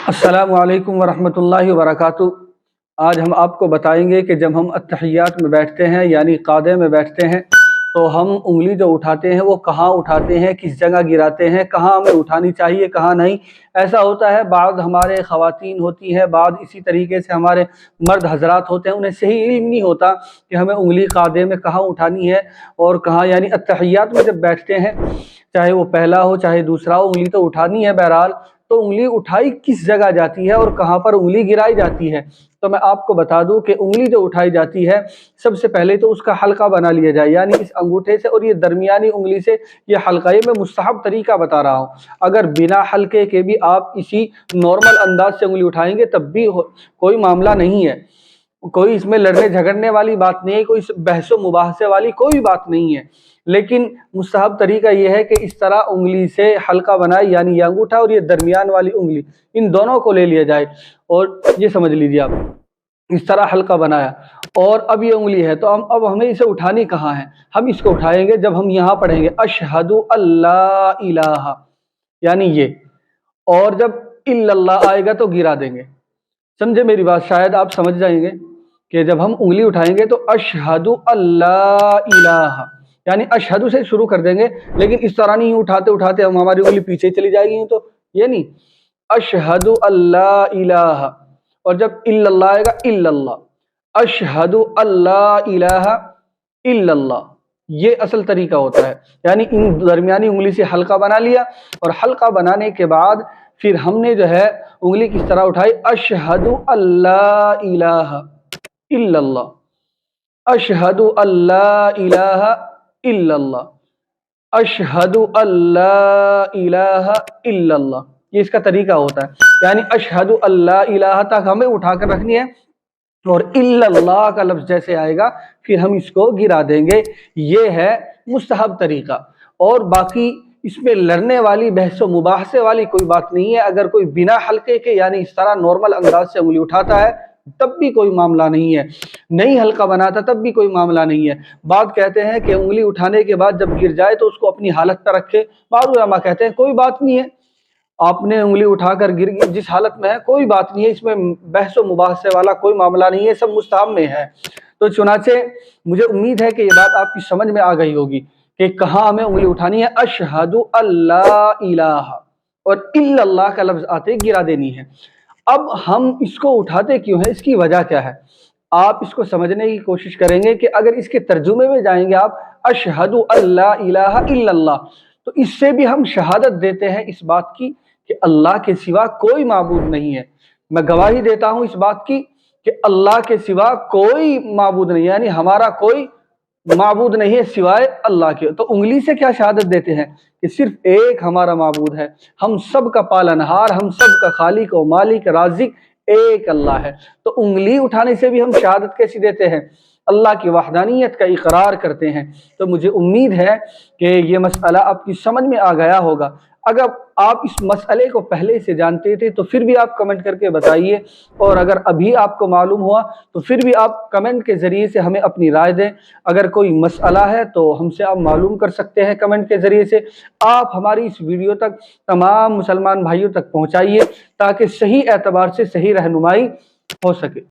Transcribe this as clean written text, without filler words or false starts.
अस्सलामु अलैकुम वरहमतुल्लाहि वबरकातुहू। आज हम आपको बताएंगे कि जब हम अत्तहियात में बैठते हैं यानी क़ादे में बैठते हैं तो हम उंगली जो उठाते हैं वो कहाँ उठाते हैं, किस जगह गिराते हैं, कहाँ हमें उठानी चाहिए कहाँ नहीं। ऐसा होता है बाद हमारे ख़वातीन होती हैं, बाद इसी तरीके से हमारे मर्द हजरात होते हैं, उन्हें सही इल्म नहीं होता कि हमें उंगली क़ादे में कहाँ उठानी है और कहाँ। यानी अत्तहियात में जब बैठते हैं, चाहे वो पहला हो चाहे दूसरा हो, उंगली तो उठानी है बहरहाल। तो उंगली उठाई किस जगह जाती है और कहाँ पर उंगली गिराई जाती है, तो मैं आपको बता दूं कि उंगली जो उठाई जाती है सबसे पहले तो उसका हल्का बना लिया जाए, यानी इस अंगूठे से और ये दरमियानी उंगली से ये हल्का। ये मैं मुस्तहब तरीका बता रहा हूँ। अगर बिना हल्के के भी आप इसी नॉर्मल अंदाज से उंगली उठाएंगे तब भी कोई मामला नहीं है, कोई इसमें लड़ने झगड़ने वाली बात नहीं है, कोई बहसो मुबाहसे वाली कोई बात नहीं है। लेकिन मुस्तहब तरीका यह है कि इस तरह उंगली से हल्का बनाए, यानी ये अंगूठा और ये दरमियान वाली उंगली, इन दोनों को ले लिया जाए और ये समझ लीजिए आप इस तरह हल्का बनाया। और अब ये उंगली है तो अब हमें इसे उठानी कहाँ है। हम इसको उठाएंगे जब हम यहाँ पढ़ेंगे अशहदु अल्ला इलाहा, यानी ये, और जब इल्लल्लाह आएगा तो गिरा देंगे। समझे मेरी बात, शायद आप समझ जाएंगे कि जब हम उंगली उठाएंगे तो अशहदु अल्ला इलाहा, यानी अशहदु से शुरू कर देंगे, लेकिन इस तरह नहीं उठाते उठाते हम हमारी उंगली पीछे चली जाएगी, तो ये नहीं। अशहदु अल्ला इलाहा, और जब इल्लल्लाह आएगा इल्लल्लाह, अशहदु अल्ला इलाहा इल्लल्लाह। ये असल तरीका होता है। यानी इन दरमियानी उंगली से हल्का बना लिया और हल्का बनाने के बाद फिर हमने जो है उंगली किस तरह उठाई, अशहदु अल्ला इलाहा इल्लल्लाह, अशहदु अल्ला इलाहा इल्लल्लाह, अशहदु अल्ला इलाहा इल्लल्लाह। ये इसका तरीका होता है। यानी अशहदु अल्ला इलाहा तक हमें उठाकर रखनी है और इल्लल्लाह का लफ्ज़ जैसे आएगा फिर हम इसको गिरा देंगे। ये है मुस्तहब तरीका, और बाकी इसमें लड़ने वाली बहसो मुबाहसे वाली कोई बात नहीं है। अगर कोई बिना हल्के के यानी इस तरह नॉर्मल अंदाज से उंगली उठाता है तब भी कोई मामला नहीं है, नहीं हल्का बनाता तब भी कोई मामला नहीं है। बाद कहते हैं कि उंगली उठाने के बाद जब गिर जाए तो उसको अपनी हालत पर रखे। बाद उलमा कहते हैं कोई बात नहीं है, आपने उंगली उठाकर गिर गई जिस हालत में है कोई बात नहीं है, इसमें बहसो मुबाहसे वाला कोई मामला नहीं है, सब मुस्तहब में है। तो चुनाचे मुझे उम्मीद है कि ये बात आपकी समझ में आ गई होगी कि कहाँ हमें उंगली उठानी है। अशहदु अल्ला इलाहा और इल्लल्लाह का लफ्ज़ आते गिरा देनी है। अब हम इसको उठाते क्यों हैं, इसकी वजह क्या है, आप इसको समझने की कोशिश करेंगे कि अगर इसके तर्जुमे में जाएंगे आप अशहदु अल्ला इलाहा इल्लल्लाह, तो इससे भी हम शहादत देते हैं इस बात की कि अल्लाह के सिवा कोई माबूद नहीं है। मैं गवाही देता हूं इस बात की कि अल्लाह के सिवा कोई माबूद नहीं है, यानी हमारा कोई माबूद नहीं है सिवाय अल्लाह के। तो उंगली से क्या शहादत देते हैं कि सिर्फ एक हमारा माबूद है, हम सब का पालनहार, हम सब का खालिक और मालिक राज़िक एक अल्लाह है। तो उंगली उठाने से भी हम शहादत कैसी देते हैं, अल्लाह की वहदानियत का इकरार करते हैं। तो मुझे उम्मीद है कि ये मसला आपकी समझ में आ गया होगा। अगर आप इस मसले को पहले से जानते थे तो फिर भी आप कमेंट करके बताइए, और अगर अभी आपको मालूम हुआ तो फिर भी आप कमेंट के ज़रिए से हमें अपनी राय दें। अगर कोई मसला है तो हमसे आप मालूम कर सकते हैं कमेंट के ज़रिए से। आप हमारी इस वीडियो तक तमाम मुसलमान भाइयों तक पहुँचाइए ताकि सही एतबार से सही रहनुमाई हो सके।